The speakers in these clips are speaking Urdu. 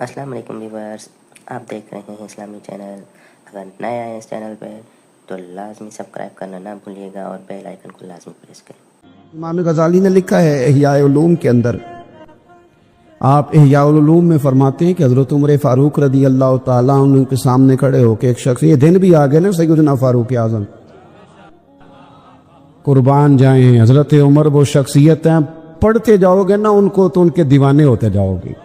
السلام علیکم ویورز، آپ دیکھ رہے ہیں اسلامی چینل۔ اگر نئے آئے اس چینل پہ تو لازمی سبسکرائب کرنا نہ بھولیے گا اور بیل آئیکن کو لازمی پریس کریں۔ امام غزالی نے لکھا ہے احیاء علوم کے اندر، آپ احیاء علوم میں فرماتے ہیں کہ حضرت عمر فاروق رضی اللہ تعالیٰ عنہ کے سامنے کھڑے ہو کے ایک شخص، یہ دن بھی آگے نا سیدنا فاروق اعظم قربان جائیں، حضرت عمر وہ شخصیت ہیں، پڑھتے جاؤ گے نا ان کو تو ان کے دیوانے ہوتے جاؤ گے۔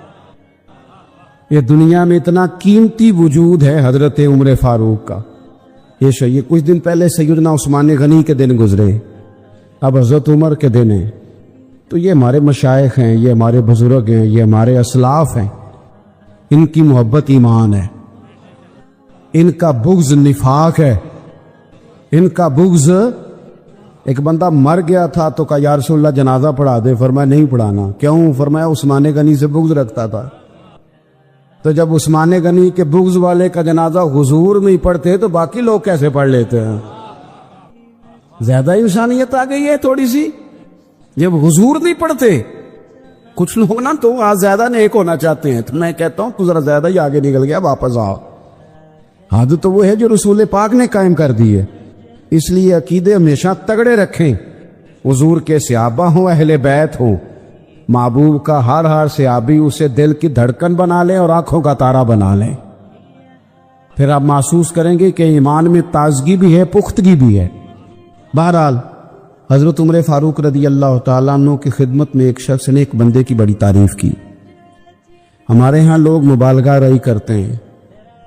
یہ دنیا میں اتنا قیمتی وجود ہے حضرت عمر فاروق کا۔ یہ کچھ دن پہلے سیدنا عثمان غنی کے دن گزرے، اب حضرت عمر کے دن ہیں، تو یہ ہمارے مشائخ ہیں، یہ ہمارے بزرگ ہیں، یہ ہمارے اسلاف ہیں، ان کی محبت ایمان ہے، ان کا بغض نفاق ہے، ان کا بغض۔ ایک بندہ مر گیا تھا تو کہا یا رسول اللہ جنازہ پڑھا دے، فرمایا نہیں پڑھانا۔ کیوں؟ فرمایا عثمان غنی سے بغض رکھتا تھا۔ تو جب عثمان غنی کے بغض والے کا جنازہ حضور نہیں پڑھتے تو باقی لوگ کیسے پڑھ لیتے ہیں؟ زیادہ انسانیت آ گئی ہے تھوڑی سی، جب حضور نہیں پڑھتے۔ کچھ لوگ نا تو آج زیادہ نیک ہونا چاہتے ہیں، تو میں کہتا ہوں تو ذرا زیادہ ہی آگے نکل گیا، واپس آؤ۔ حد تو وہ ہے جو رسول پاک نے قائم کر دی ہے، اس لیے عقیدے ہمیشہ تگڑے رکھیں۔ حضور کے صحابہ ہوں، اہل بیت ہوں، محبوب کا ہر صحابی اسے دل کی دھڑکن بنا لیں اور آنکھوں کا تارا بنا لیں، پھر آپ محسوس کریں گے کہ ایمان میں تازگی بھی ہے، پختگی بھی ہے۔ بہرحال حضرت عمر فاروق رضی اللہ تعالیٰ عنہ کی خدمت میں ایک شخص نے ایک بندے کی بڑی تعریف کی۔ ہمارے ہاں لوگ مبالغہ رہی کرتے ہیں،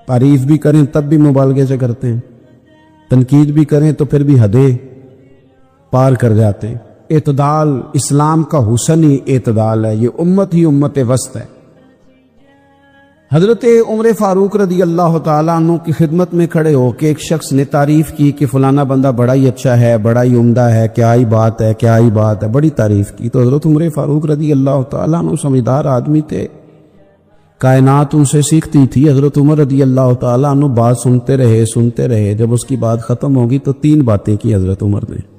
تعریف بھی کریں تب بھی مبالغے سے کرتے ہیں، تنقید بھی کریں تو پھر بھی حدیں پار کر جاتے ہیں۔ اعتدال اسلام کا حسن ہی اعتدال ہے، یہ امت ہی امت وسط ہے۔ حضرت عمر فاروق رضی اللہ تعالیٰ عنہ کی خدمت میں کھڑے ہو کے ایک شخص نے تعریف کی کہ فلانا بندہ بڑا ہی اچھا ہے، بڑا ہی عمدہ ہے، کیا ہی بات ہے، کیا ہی بات ہے، بڑی تعریف کی۔ تو حضرت عمر فاروق رضی اللہ تعالیٰ عنہ سمجھدار آدمی تھے، کائنات ان سے سیکھتی تھی۔ حضرت عمر رضی اللہ تعالیٰ عنہ بات سنتے رہے، جب اس کی بات ختم ہوگی تو 3 باتیں کی حضرت عمر نے۔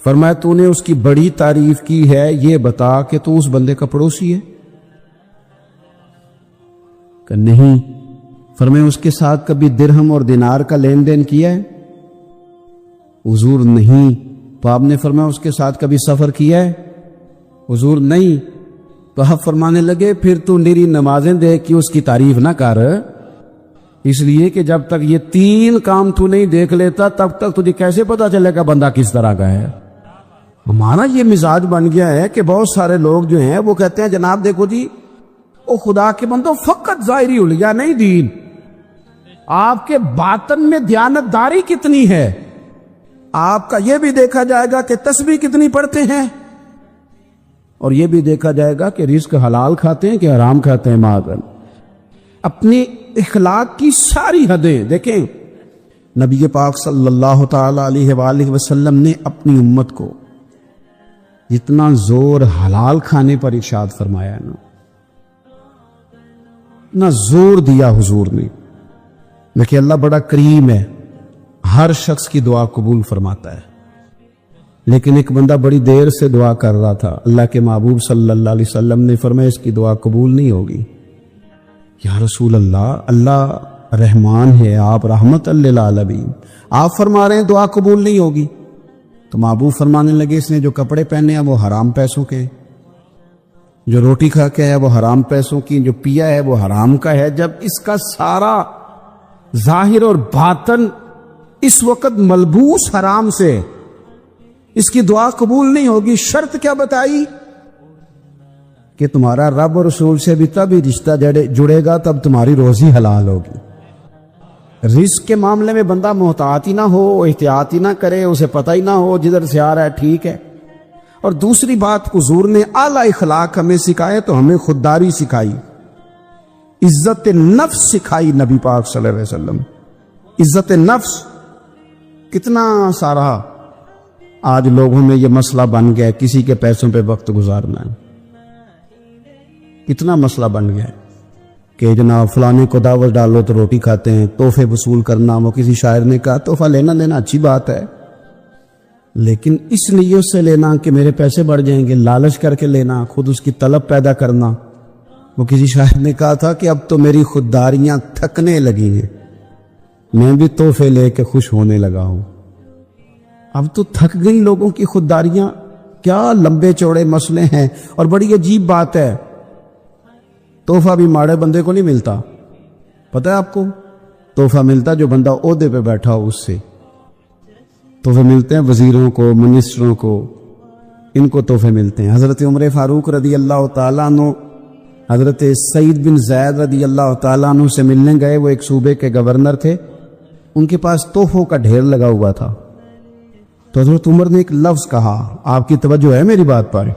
فرمایا تو نے اس کی بڑی تعریف کی ہے، یہ بتا کہ تو اس بندے کا پڑوسی ہے؟ کہ نہیں۔ فرمایا اس کے ساتھ کبھی درہم اور دینار کا لین دین کیا ہے؟ حضور نہیں۔ تو آپ نے فرمایا اس کے ساتھ کبھی سفر کیا ہے؟ حضور نہیں۔ تو آپ فرمانے لگے پھر تو میری نمازیں دیکھ کے اس کی تعریف نہ کر، اس لیے کہ جب تک یہ 3 کام تو نہیں دیکھ لیتا تب تک تجھے کیسے پتا چلے گا بندہ کس طرح کا ہے۔ ہمارا یہ مزاج بن گیا ہے کہ بہت سارے لوگ جو ہیں وہ کہتے ہیں جناب دیکھو جی او خدا کے بندوں، فقط ظاہری علیا نہیں دین، آپ کے باطن میں دیانتداری کتنی ہے، آپ کا یہ بھی دیکھا جائے گا کہ تسبیح کتنی پڑھتے ہیں، اور یہ بھی دیکھا جائے گا کہ رزق حلال کھاتے ہیں کہ حرام کھاتے ہیں۔ معاذ اپنی اخلاق کی ساری حدیں دیکھیں۔ نبی پاک صلی اللہ تعالی علیہ وآلہ وسلم نے اپنی امت کو جتنا زور حلال کھانے پر ارشاد فرمایا نا، اتنا زور دیا حضور نے۔ لیکن اللہ بڑا کریم ہے، ہر شخص کی دعا قبول فرماتا ہے۔ لیکن ایک بندہ بڑی دیر سے دعا کر رہا تھا، اللہ کے محبوب صلی اللہ علیہ وسلم نے فرمایا اس کی دعا قبول نہیں ہوگی۔ یا رسول اللہ، اللہ رحمان ہے، آپ رحمت للعالمین، آپ فرما رہے ہیں دعا قبول نہیں ہوگی۔ تو محبوب فرمانے لگے اس نے جو کپڑے پہنے ہیں وہ حرام پیسوں کے، جو روٹی کھا کے ہے وہ حرام پیسوں کی، جو پیا ہے وہ حرام کا ہے۔ جب اس کا سارا ظاہر اور باطن اس وقت ملبوس حرام سے، اس کی دعا قبول نہیں ہوگی۔ شرط کیا بتائی؟ کہ تمہارا رب اور رسول سے بھی تب ہی رشتہ جڑے گا، تب تمہاری روزی حلال ہوگی۔ رزق کے معاملے میں بندہ محتاط ہی نہ ہو، احتیاط ہی نہ کرے، اسے پتہ ہی نہ ہو جدھر سے آ رہا ہے ٹھیک ہے۔ اور دوسری بات، حضور نے اعلیٰ اخلاق ہمیں سکھائے تو ہمیں خودداری سکھائی، عزت نفس سکھائی نبی پاک صلی اللہ علیہ وسلم۔ عزت نفس کتنا سارا آج لوگوں میں یہ مسئلہ بن گیا ہے، کسی کے پیسوں پہ وقت گزارنا ہے، کتنا مسئلہ بن گیا ہے کہ جناب فلانے کو دعوت ڈالو تو روٹی کھاتے ہیں، تحفے وصول کرنا۔ وہ کسی شاعر نے کہا تحفہ لینا اچھی بات ہے، لیکن اس نیت سے لینا کہ میرے پیسے بڑھ جائیں گے، لالچ کر کے لینا، خود اس کی طلب پیدا کرنا، وہ کسی شاعر نے کہا تھا کہ اب تو میری خودداریاں تھکنے لگی ہیں، میں بھی تحفے لے کے خوش ہونے لگا ہوں۔ اب تو تھک گئی لوگوں کی خودداریاں، کیا لمبے چوڑے مسئلے ہیں۔ اور بڑی عجیب بات ہے، تحفہ بھی ماڑے بندے کو نہیں ملتا، پتہ ہے آپ کو؟ تحفہ ملتا جو بندہ عہدے پہ بیٹھا ہو، اس سے تحفے ملتے ہیں، وزیروں کو، منسٹروں کو، ان کو تحفے ملتے ہیں۔ حضرت عمر فاروق رضی اللہ تعالیٰ عنہ حضرت سعید بن زید رضی اللہ تعالیٰ عنہ سے ملنے گئے، وہ ایک صوبے کے گورنر تھے، ان کے پاس تحفوں کا ڈھیر لگا ہوا تھا۔ تو حضرت عمر نے ایک لفظ کہا، آپ کی توجہ ہے میری بات پر،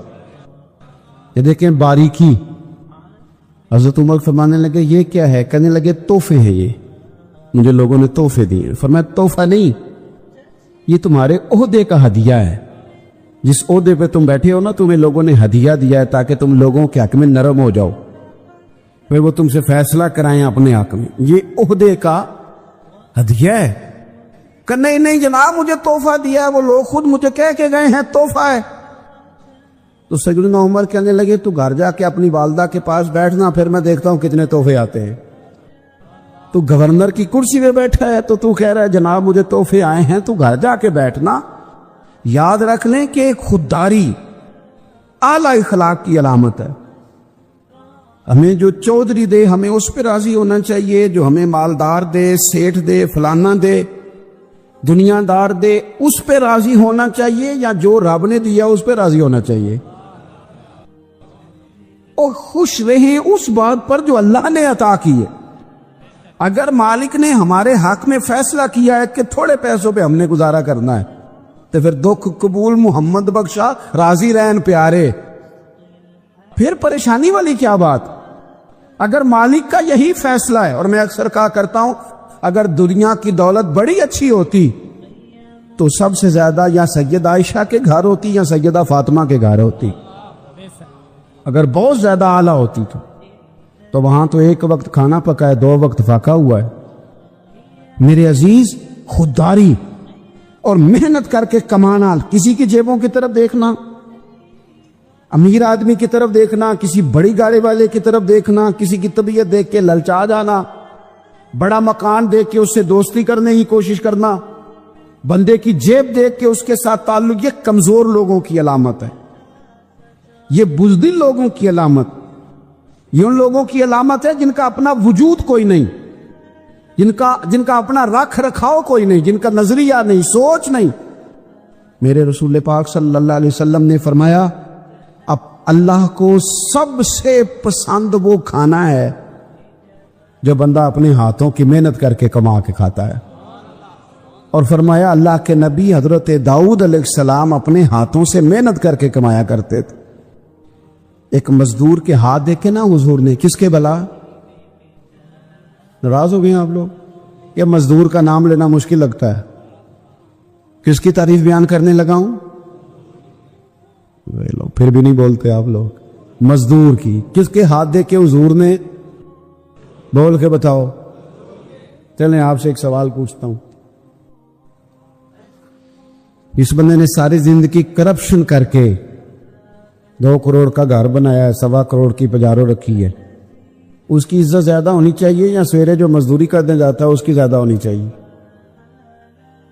یہ دیکھیں باریکی۔ حضرت عمر فرمانے لگے یہ کیا ہے؟ کہنے لگے تحفے ہیں، یہ مجھے لوگوں نے تحفے دیے۔ فرمایا تحفہ نہیں، یہ تمہارے عہدے کا ہدیہ ہے، جس عہدے پہ تم بیٹھے ہو نا، تمہیں لوگوں نے ہدیہ دیا ہے تاکہ تم لوگوں کے حق میں نرم ہو جاؤ، پھر وہ تم سے فیصلہ کرائیں اپنے حق میں، یہ عہدے کا ہدیہ ہے۔ کہ نہیں نہیں جناب مجھے تحفہ دیا ہے، وہ لوگ خود مجھے کہہ کے گئے ہیں تحفہ ہے۔ تو سیدنا عمر کہنے لگے تو گھر جا کے اپنی والدہ کے پاس بیٹھنا، پھر میں دیکھتا ہوں کتنے تحفے آتے ہیں۔ تو گورنر کی کرسی پہ بیٹھا ہے تو کہہ رہا ہے جناب مجھے تحفے آئے ہیں، تو گھر جا کے بیٹھنا۔ یاد رکھ لیں کہ خودداری اعلی اخلاق کی علامت ہے۔ ہمیں جو چودھری دے ہمیں اس پہ راضی ہونا چاہیے، جو ہمیں مالدار دے، سیٹھ دے، فلانا دے، دنیا دار دے، اس پہ راضی ہونا چاہیے، یا جو رب نے دیا اس پہ راضی ہونا چاہیے؟ اور خوش رہیں اس بات پر جو اللہ نے عطا کی ہے۔ اگر مالک نے ہمارے حق میں فیصلہ کیا ہے کہ تھوڑے پیسوں پہ ہم نے گزارا کرنا ہے، تو پھر دکھ قبول محمد بخشا راضی رہن پیارے، پھر پریشانی والی کیا بات؟ اگر مالک کا یہی فیصلہ ہے، اور میں اکثر کہا کرتا ہوں اگر دنیا کی دولت بڑی اچھی ہوتی تو سب سے زیادہ یا سیدہ عائشہ کے گھر ہوتی یا سیدہ فاطمہ کے گھر ہوتی، اگر بہت زیادہ اعلیٰ ہوتی تو وہاں تو ایک وقت کھانا پکا ہے، 2 وقت فاقہ ہوا ہے۔ میرے عزیز، خودداری اور محنت کر کے کمانا، کسی کی جیبوں کی طرف دیکھنا، امیر آدمی کی طرف دیکھنا، کسی بڑی گاڑی والے کی طرف دیکھنا، کسی کی طبیعت دیکھ کے للچا جانا، بڑا مکان دیکھ کے اس سے دوستی کرنے کی کوشش کرنا، بندے کی جیب دیکھ کے اس کے ساتھ تعلق، یہ کمزور لوگوں کی علامت ہے، یہ بزدل لوگوں کی علامت، یہ ان لوگوں کی علامت ہے جن کا اپنا وجود کوئی نہیں، جن کا اپنا رکھ رکھاؤ کوئی نہیں، جن کا نظریہ نہیں، سوچ نہیں۔ میرے رسول پاک صلی اللہ علیہ وسلم نے فرمایا اب اللہ کو سب سے پسند وہ کھانا ہے جو بندہ اپنے ہاتھوں کی محنت کر کے کما کے کھاتا ہے۔ اور فرمایا اللہ کے نبی حضرت داؤد علیہ السلام اپنے ہاتھوں سے محنت کر کے کمایا کرتے تھے۔ ایک مزدور کے ہاتھ دیکھے نا حضور نے، کس کے بلا؟ ناراض ہو گئے آپ لوگ؟ یہ مزدور کا نام لینا مشکل لگتا ہے، کس کی تعریف بیان کرنے لگا ہوں؟ پھر بھی نہیں بولتے آپ لوگ۔ مزدور کی، کس کے ہاتھ دیکھ کے حضور نے؟ بول کے بتاؤ۔ چلیں آپ سے ایک سوال پوچھتا ہوں، اس بندے نے ساری زندگی کرپشن کر کے 2 کروڑ کا گھر بنایا ہے، 1.25 کروڑ کی پجارو رکھی ہے، اس کی عزت زیادہ ہونی چاہیے یا سویرے جو مزدوری کرنے جاتا ہے اس کی زیادہ ہونی چاہیے؟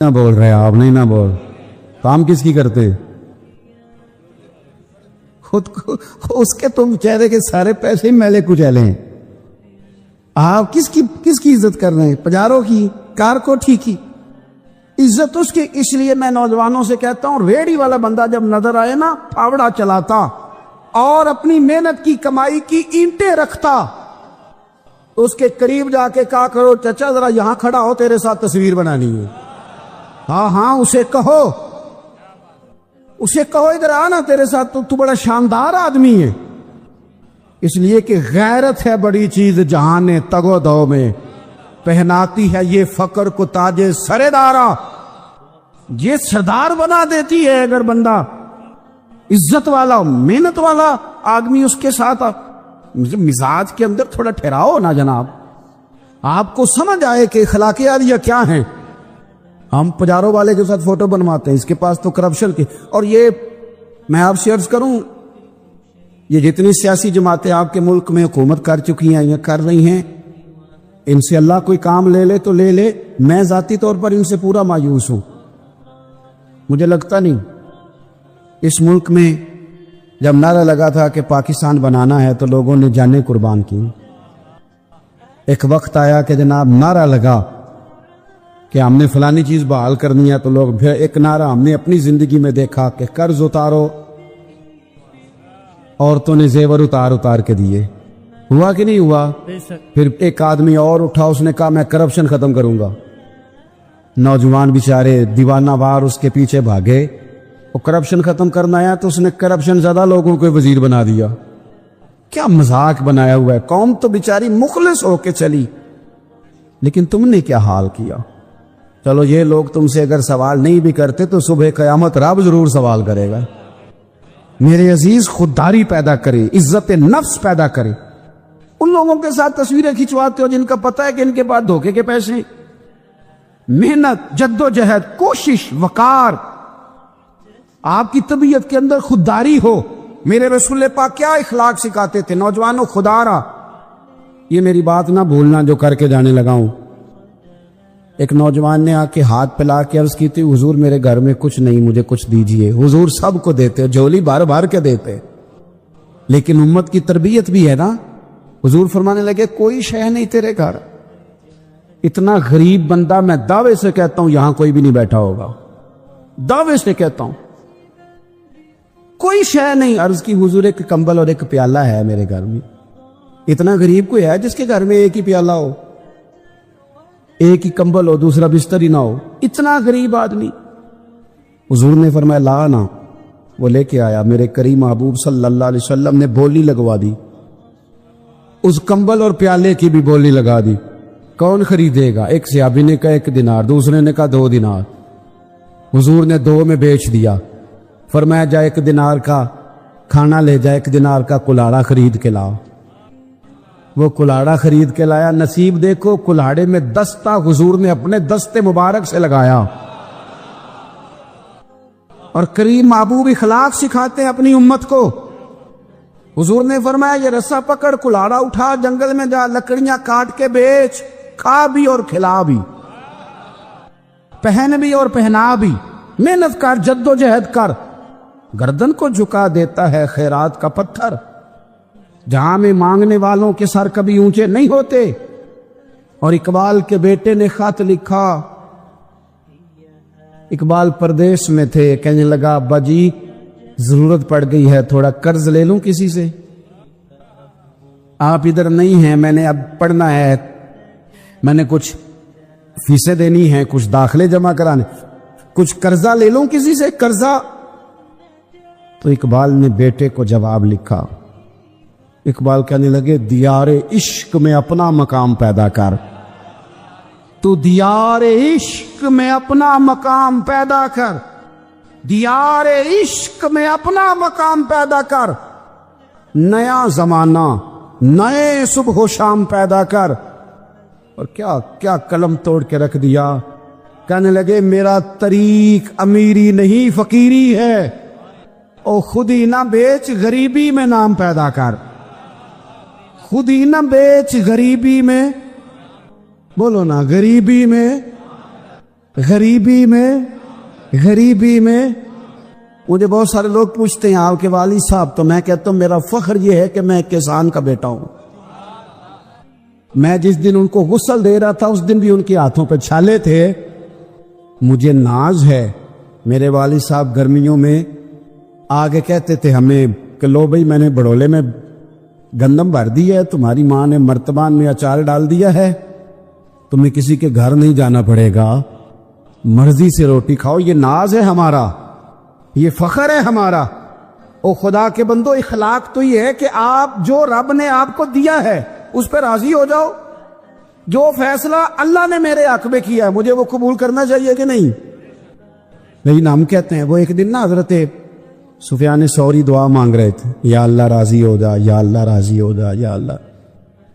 نہ بول رہے آپ، نہیں نہ بول، کام کس کی کرتے؟ خود کو، اس کے تم چہرے کے سارے پیسے میلے کچیلے ہیں، آپ کس کی عزت کر رہے ہیں؟ پجاروں کی، کارکوٹھی کی عزت اس کی۔ اس لیے میں نوجوانوں سے کہتا ہوں ریڑھی والا بندہ جب نظر آئے نا، پھاوڑا چلاتا اور اپنی محنت کی کمائی کی اینٹیں رکھتا، اس کے قریب جا کے کہا کرو چچا ذرا یہاں کھڑا ہو، تیرے ساتھ تصویر بنانی ہے۔ ہاں اسے کہو ادھر آنا تیرے ساتھ، تو بڑا شاندار آدمی ہے۔ اس لیے کہ غیرت ہے بڑی چیز جہان تگ و دو میں، پہناتی ہے یہ فقر کو تاج سر دارا، یہ سردار بنا دیتی ہے اگر بندہ عزت والا محنت والا آدمی اس کے ساتھ۔ مزاج کے اندر تھوڑا ٹھہراؤ نا جناب، آپ کو سمجھ آئے کہ اخلاقیات یہ کیا ہیں۔ ہم پجاروں والے کے ساتھ فوٹو بنواتے ہیں، اس کے پاس تو کرپشن کی۔ اور یہ میں آپ سے عرض کروں، یہ جتنی سیاسی جماعتیں آپ کے ملک میں حکومت کر چکی ہیں یا کر رہی ہیں، ان سے اللہ کوئی کام لے لے تو لے لے، میں ذاتی طور پر ان سے پورا مایوس ہوں۔ مجھے لگتا نہیں اس ملک میں جب نعرہ لگا تھا کہ پاکستان بنانا ہے تو لوگوں نے جانیں قربان کی۔ ایک وقت آیا کہ جناب نعرہ لگا کہ ہم نے فلانی چیز بحال کرنی ہے، تو لوگ پھر ایک نعرہ ہم نے اپنی زندگی میں دیکھا کہ قرض اتارو، عورتوں نے زیور اتار کے دیے، ہوا کہ نہیں ہوا؟ پھر ایک آدمی اور اٹھا، اس نے کہا میں کرپشن ختم کروں گا، نوجوان بیچارے دیوانہ وار اس کے پیچھے بھاگے، وہ کرپشن ختم کرنا آیا تو اس نے کرپشن زیادہ لوگوں کو وزیر بنا دیا۔ کیا مذاق بنایا ہوا ہے، قوم تو بیچاری مخلص ہو کے چلی، لیکن تم نے کیا حال کیا۔ چلو یہ لوگ تم سے اگر سوال نہیں بھی کرتے تو صبح قیامت رب ضرور سوال کرے گا۔ میرے عزیز، خودداری پیدا کرے، عزت نفس پیدا کرے۔ ان لوگوں کے ساتھ تصویریں کھنچواتے ہو جن کا پتہ ہے کہ ان کے پاس دھوکے کے پیسے، محنت، جدوجہد، کوشش، وقار، آپ کی طبیعت کے اندر خودداری ہو۔ میرے رسول پاک کیا اخلاق سکھاتے تھے، نوجوانوں خدارا، یہ میری بات نہ بھولنا جو کر کے جانے لگا ہوں۔ ایک نوجوان نے آ کے ہاتھ پھیلا کے عرض کی تھی، حضور میرے گھر میں کچھ نہیں، مجھے کچھ دیجئے۔ حضور سب کو دیتے، جھولی بھر بھر کے دیتے، لیکن امت کی تربیت بھی ہے نا۔ حضور فرمانے لگے کوئی شے نہیں تیرے گھر، اتنا غریب بندہ میں دعوے سے کہتا ہوں یہاں کوئی بھی نہیں بیٹھا ہوگا، دعوے سے کہتا ہوں کوئی شے نہیں۔ عرض کی حضور ایک کمبل اور ایک پیالہ ہے میرے گھر میں۔ اتنا غریب کوئی ہے جس کے گھر میں ایک ہی پیالہ ہو، ایک ہی کمبل ہو، دوسرا بستر ہی نہ ہو؟ اتنا غریب آدمی۔ حضور نے فرمایا لا نا، وہ لے کے آیا، میرے کریم محبوب صلی اللہ علیہ وسلم نے بولی لگوا دی، اس کمبل اور پیالے کی بھی بولی لگا دی۔ کون خریدے گا؟ ایک صحابی نے کہا 1 دینار، دوسرے نے کہا 2 دینار، حضور نے 2 میں بیچ دیا۔ فرمایا جا 1 دینار کا کھانا لے جا، 1 دینار کا کلاڑا خرید کے لا۔ وہ کلاڑا خرید کے لایا، نصیب دیکھو کلاڑے میں دستہ حضور نے اپنے دستے مبارک سے لگایا۔ اور کریم محبوب اخلاق سکھاتے ہیں اپنی امت کو۔ حضور نے فرمایا یہ رسا پکڑ، کلاڑا اٹھا، جنگل میں جا، لکڑیاں کاٹ کے بیچ، کھا بھی اور کھلا بھی، پہن بھی اور پہنا بھی، محنت کر، جد و جہد کر۔ گردن کو جھکا دیتا ہے خیرات کا پتھر، جہاں میں مانگنے والوں کے سر کبھی اونچے نہیں ہوتے۔ اور اقبال کے بیٹے نے خط لکھا، اقبال پردیس میں تھے، کہنے لگا ابا جی ضرورت پڑ گئی ہے، تھوڑا قرض لے لوں کسی سے؟ آپ ادھر نہیں ہیں، میں نے اب پڑھنا ہے، میں نے کچھ فیسیں دینی ہیں، کچھ داخلے جمع کرانے، کچھ قرضہ لے لوں کسی سے، قرضہ۔ تو اقبال نے بیٹے کو جواب لکھا، اقبال کہنے لگے دیار عشق میں اپنا مقام پیدا کر، تو دیار عشق میں اپنا مقام پیدا کر، دیار عشق میں اپنا مقام پیدا کر، نیا زمانہ، نئے صبح و شام پیدا کر۔ اور کیا کیا قلم توڑ کے رکھ دیا، کہنے لگے میرا طریق امیری نہیں فقیری ہے، او خود ہی نہ بیچ غریبی میں نام پیدا کر، خود ہی نہ بیچ غریبی میں، بولو نا، غریبی میں، غریبی میں، غریبی میں۔ مجھے بہت سارے لوگ پوچھتے ہیں آپ کے والد صاحب، تو میں کہتا ہوں میرا فخر یہ ہے کہ میں ایک کسان کا بیٹا ہوں۔ میں جس دن ان کو غسل دے رہا تھا اس دن بھی ان کے ہاتھوں پہ چھالے تھے۔ مجھے ناز ہے، میرے والد صاحب گرمیوں میں آگے کہتے تھے ہمیں کہ لو بھائی میں نے بڑولے میں گندم بھر دی ہے، تمہاری ماں نے مرتبان میں اچار ڈال دیا ہے، تمہیں کسی کے گھر نہیں جانا پڑے گا، مرضی سے روٹی کھاؤ۔ یہ ناز ہے ہمارا، یہ فخر ہے ہمارا۔ او خدا کے بندو، اخلاق تو یہ ہے کہ آپ جو رب نے آپ کو دیا ہے اس پہ راضی ہو جاؤ۔ جو فیصلہ اللہ نے میرے حق میں کیا ہے مجھے وہ قبول کرنا چاہیے کہ نہیں؟ لیکن ہم کہتے ہیں، وہ ایک دن نا حضرت سفیان ثوری دعا مانگ رہے تھے، یا اللہ راضی ہو جا، یا اللہ راضی ہو جا، یا اللہ۔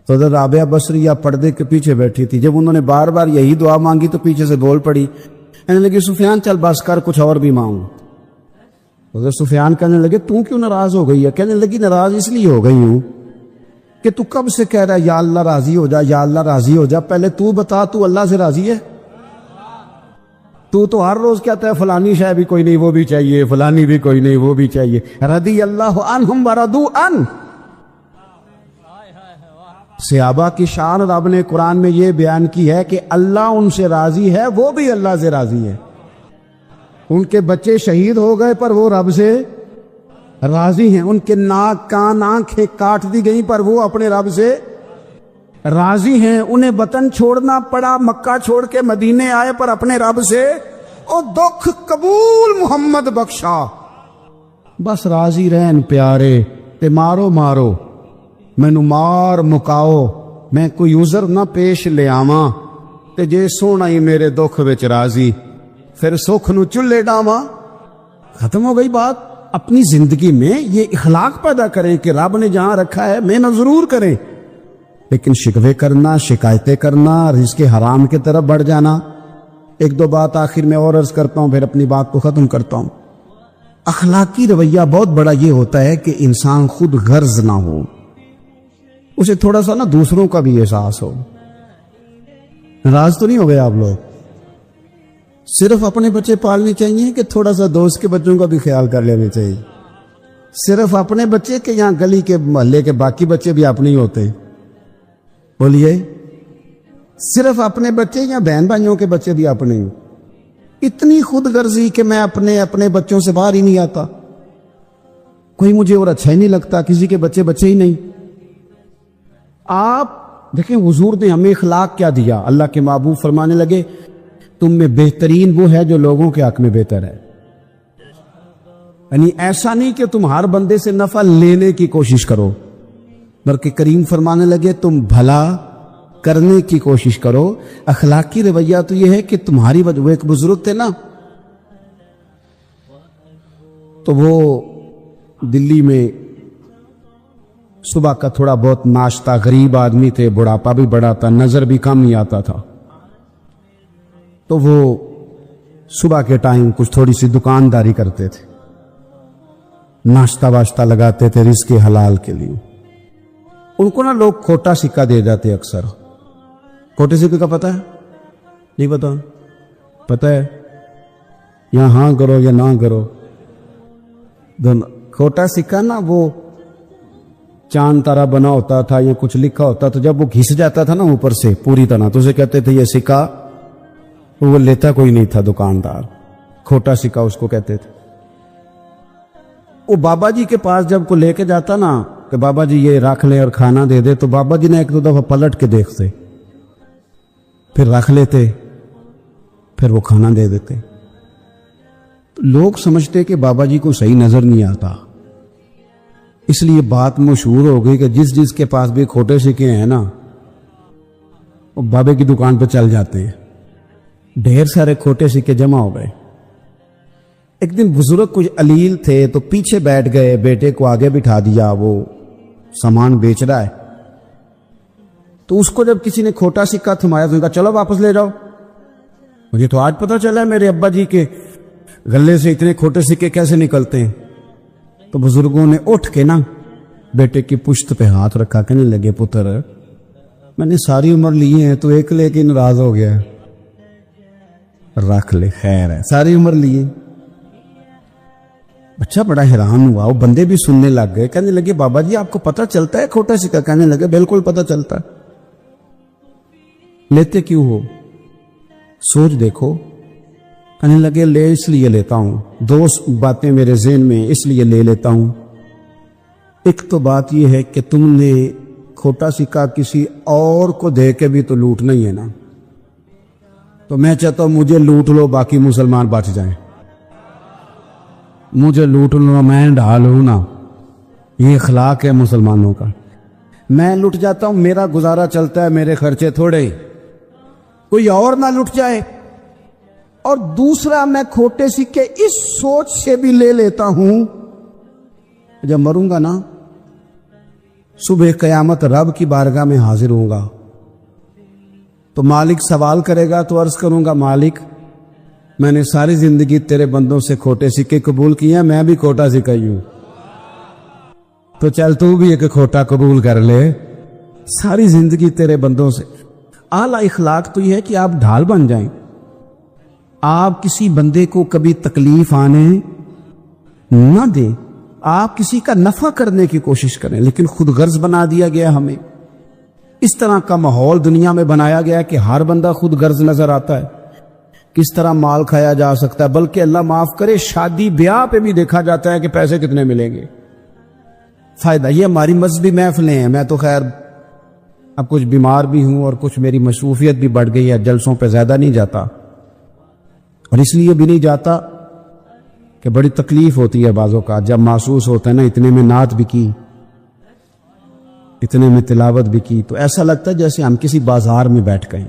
تو حضرت رابعہ بصریہ پردے کے پیچھے بیٹھی تھی، جب انہوں نے بار بار یہی دعا مانگی تو پیچھے سے بول پڑی، کہنے لگی سفیان چل بس کر، کچھ اور بھی مانگ۔ حضرت سفیان کہنے لگے تو کیوں ناراض ہو گئی ہے؟ کہنے لگی ناراض اس لیے ہو گئی ہوں کہ تو کب سے کہہ رہا ہے یا اللہ راضی ہو جا، یا اللہ راضی ہو جا، پہلے تو بتا تو اللہ سے راضی ہے؟ تو ہر روز کہتا ہے فلانی شے بھی کوئی نہیں وہ بھی چاہیے، فلانی بھی کوئی نہیں وہ بھی چاہیے۔ رضی اللہ عنہم ورضوا عنہ، صحابہ کی شان رب نے قرآن میں یہ بیان کی ہے کہ اللہ ان سے راضی ہے، وہ بھی اللہ سے راضی ہے۔ ان کے بچے شہید ہو گئے پر وہ رب سے راضی ہیں، ان کے ناک کان آنکھیں کاٹ دی گئیں پر وہ اپنے رب سے راضی ہیں، انہیں وطن چھوڑنا پڑا، مکہ چھوڑ کے مدینے آئے پر اپنے رب سے او دکھ قبول محمد بخشا، بس راضی رہن پیارے تے مارو مارو مینو مار مکاؤ، میں کوئی عذر نہ پیش لے آواں تے جے سونا ہی میرے دکھ وچ راضی پھر سکھ نو چلے ڈاواں۔ ختم ہو گئی بات۔ اپنی زندگی میں یہ اخلاق پیدا کریں کہ رب نے جہاں رکھا ہے محنت ضرور کریں، لیکن شکوے کرنا، شکایتیں کرنا، رزق حرام کی طرف بڑھ جانا۔ ایک دو بات آخر میں اور عرض کرتا ہوں پھر اپنی بات کو ختم کرتا ہوں۔ اخلاقی رویہ بہت بڑا یہ ہوتا ہے کہ انسان خود غرض نہ ہو، اسے تھوڑا سا نا دوسروں کا بھی احساس ہو۔ ناراض تو نہیں ہو گئے آپ لوگ؟ صرف اپنے بچے پالنے چاہیے کہ تھوڑا سا دوست کے بچوں کا بھی خیال کر لینا چاہیے؟ صرف اپنے بچے کہ یہاں گلی کے محلے کے باقی بچے بھی اپنے ہی ہوتے؟ بولیے، صرف اپنے بچے یا بہن بھائیوں کے بچے بھی اپنے ہی؟ اتنی خود غرضی کہ میں اپنے بچوں سے باہر ہی نہیں آتا، کوئی مجھے اور اچھا ہی نہیں لگتا، کسی کے بچے ہی نہیں۔ آپ دیکھیں حضور نے ہمیں اخلاق کیا دیا۔ اللہ کے محبوب فرمانے لگے تم میں بہترین وہ ہے جو لوگوں کے حق میں بہتر ہے، یعنی ایسا نہیں کہ تم ہر بندے سے نفع لینے کی کوشش کرو، بلکہ کریم فرمانے لگے تم بھلا کرنے کی کوشش کرو۔ اخلاقی رویہ تو یہ ہے کہ تمہاری وجہ، وہ ایک بزرگ تھے نا، تو وہ دلی میں صبح کا تھوڑا بہت ناشتہ، غریب آدمی تھے، بڑھاپا بھی بڑا تھا، نظر بھی کم نہیں آتا تھا، تو وہ صبح کے ٹائم کچھ تھوڑی سی دکانداری کرتے تھے، ناشتہ واشتہ لگاتے تھے رزق حلال کے لیے۔ ان کو نا لوگ کھوٹا سکہ دے جاتے اکثر۔ کھوٹے سکے کا پتہ ہے؟ نہیں پتا؟ پتہ ہے؟ یا ہاں کرو یا نہ کرو، کھوٹا سکہ نا وہ چاند تارا بنا ہوتا تھا یا کچھ لکھا ہوتا، تو جب وہ گھس جاتا تھا نا اوپر سے پوری طرح، تو اسے کہتے تھے یہ سکہ، وہ لیتا کوئی نہیں تھا دکاندار، کھوٹا سکہ اس کو کہتے تھے۔ وہ بابا جی کے پاس جب کو لے کے جاتا نا کہ بابا جی یہ رکھ لے اور کھانا دے دے، تو بابا جی نے ایک دو دفعہ پلٹ کے دیکھتے، پھر رکھ لیتے، پھر وہ کھانا دے دیتے۔ لوگ سمجھتے کہ بابا جی کو صحیح نظر نہیں آتا، اس لیے بات مشہور ہو گئی کہ جس کے پاس بھی کھوٹے سکے ہیں نا وہ بابے کی دکان پہ چل جاتے ہیں۔ ڈھیر سارے کھوٹے سکے جمع ہو گئے۔ ایک دن بزرگ کچھ علیل تھے تو پیچھے بیٹھ گئے، بیٹے کو آگے بٹھا دیا، وہ سامان بیچ رہا ہے، تو اس کو جب کسی نے کھوٹا سکہ تھمایا تو کہا چلو واپس لے جاؤ، مجھے تو آج پتہ چلا ہے میرے ابا جی کے گلے سے اتنے کھوٹے سکے کیسے نکلتے ہیں۔ تو بزرگوں نے اٹھ کے نا بیٹے کی پشت پہ ہاتھ رکھا، کہنے لگے پتر میں نے ساری عمر لیے ہیں، تو ایک لے کے ناراض ہو گیا، رکھ لے خیر ہے، ساری عمر لیے۔ بچہ بڑا حیران ہوا، وہ بندے بھی سننے لگ گئے، کہنے لگے بابا جی آپ کو پتہ چلتا ہے کھوٹا سکہ؟ کہنے لگے بالکل پتہ چلتا ہے۔ لیتے کیوں ہو؟ سوچ دیکھو۔ کہنے لگے لے اس لیے لیتا ہوں، دو باتیں میرے ذہن میں اس لیے لے لیتا ہوں۔ ایک تو بات یہ ہے کہ تم نے کھوٹا سکہ کسی اور کو دے کے بھی تو لوٹنا ہی ہے نا، تو میں چاہتا ہوں مجھے لوٹ لو باقی مسلمان بچ جائیں، مجھے لوٹ لو میں ڈھال ہوں نا، یہ اخلاق ہے مسلمانوں کا۔ میں لٹ جاتا ہوں، میرا گزارا چلتا ہے، میرے خرچے تھوڑے، کوئی اور نہ لٹ جائے۔ اور دوسرا میں کھوٹے سکے اس سوچ سے بھی لے لیتا ہوں جب مروں گا نا صبح قیامت رب کی بارگاہ میں حاضر ہوں گا تو مالک سوال کرے گا تو عرض کروں گا مالک میں نے ساری زندگی تیرے بندوں سے کھوٹے سکے قبول کیے ہیں، میں بھی کھوٹا سکائی ہوں، تو چل تو بھی ایک کھوٹا قبول کر لے۔ ساری زندگی تیرے بندوں سے۔ اعلیٰ اخلاق تو یہ ہے کہ آپ ڈھال بن جائیں، آپ کسی بندے کو کبھی تکلیف آنے نہ دیں، آپ کسی کا نفع کرنے کی کوشش کریں، لیکن خود غرض بنا دیا گیا ہمیں۔ اس طرح کا ماحول دنیا میں بنایا گیا کہ ہر بندہ خود غرض نظر آتا ہے، کس طرح مال کھایا جا سکتا ہے، بلکہ اللہ معاف کرے شادی بیاہ پہ بھی دیکھا جاتا ہے کہ پیسے کتنے ملیں گے، فائدہ۔ یہ ہماری مذہبی محفلیں ہیں۔ میں تو خیر اب کچھ بیمار بھی ہوں اور کچھ میری مصروفیت بھی بڑھ گئی ہے، جلسوں پہ زیادہ نہیں جاتا، اور اس لیے بھی نہیں جاتا کہ بڑی تکلیف ہوتی ہے بعضوں کا، جب محسوس ہوتا ہے نا اتنے میں نعت بھی کی، اتنے میں تلاوت بھی کی، تو ایسا لگتا ہے جیسے ہم کسی بازار میں بیٹھ گئے،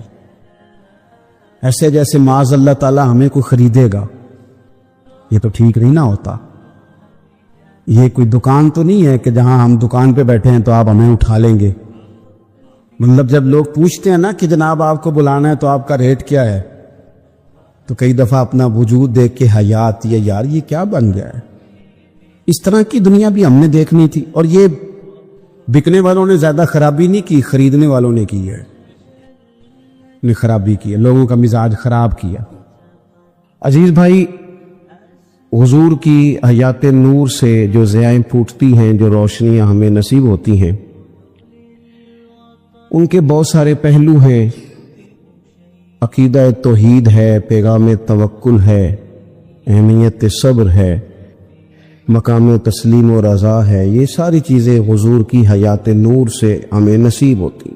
ایسے جیسے معاذ اللہ تعالی ہمیں کوئی خریدے گا۔ یہ تو ٹھیک نہیں نہ ہوتا۔ یہ کوئی دکان تو نہیں ہے کہ جہاں ہم دکان پہ بیٹھے ہیں تو آپ ہمیں اٹھا لیں گے۔ مطلب جب لوگ پوچھتے ہیں نا کہ جناب آپ کو بلانا ہے تو آپ کا ریٹ کیا ہے، تو کئی دفعہ اپنا وجود دیکھ کے حیا آتی ہے، یار یہ کیا بن گیا ہے۔ اس طرح کی دنیا بھی ہم نے دیکھنی تھی، اور یہ بکنے والوں نے زیادہ خرابی نہیں کی، خریدنے والوں نے کی ہے، نے خرابی کی ہے، لوگوں کا مزاج خراب کیا۔ عزیز بھائی، حضور کی حیات نور سے جو ضیائیں پھوٹتی ہیں، جو روشنیاں ہمیں نصیب ہوتی ہیں، ان کے بہت سارے پہلو ہیں۔ عقیدہ توحید ہے، پیغام توکل ہے، اہمیت صبر ہے، مقام تسلیم و رضا ہے۔ یہ ساری چیزیں حضور کی حیات نور سے ہمیں نصیب ہوتی۔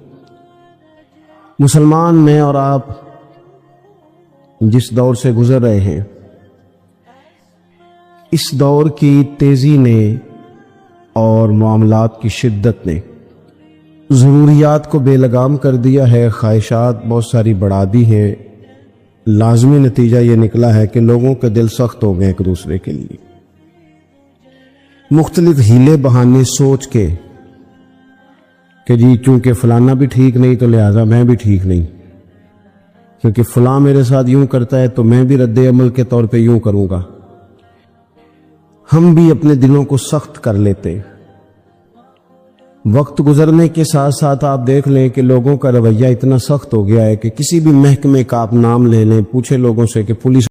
مسلمان میں اور آپ جس دور سے گزر رہے ہیں، اس دور کی تیزی نے اور معاملات کی شدت نے ضروریات کو بے لگام کر دیا ہے، خواہشات بہت ساری بڑھا دی ہیں۔ لازمی نتیجہ یہ نکلا ہے کہ لوگوں کے دل سخت ہو گئے ایک دوسرے کے لیے، مختلف ہیلے بہانے سوچ کے کہ جی چونکہ فلانا بھی ٹھیک نہیں تو لہٰذا میں بھی ٹھیک نہیں، کیونکہ فلاں میرے ساتھ یوں کرتا ہے تو میں بھی رد عمل کے طور پہ یوں کروں گا۔ ہم بھی اپنے دلوں کو سخت کر لیتے۔ وقت گزرنے کے ساتھ ساتھ آپ دیکھ لیں کہ لوگوں کا رویہ اتنا سخت ہو گیا ہے کہ کسی بھی محکمے کا آپ نام لے لیں، پوچھے لوگوں سے کہ پولیس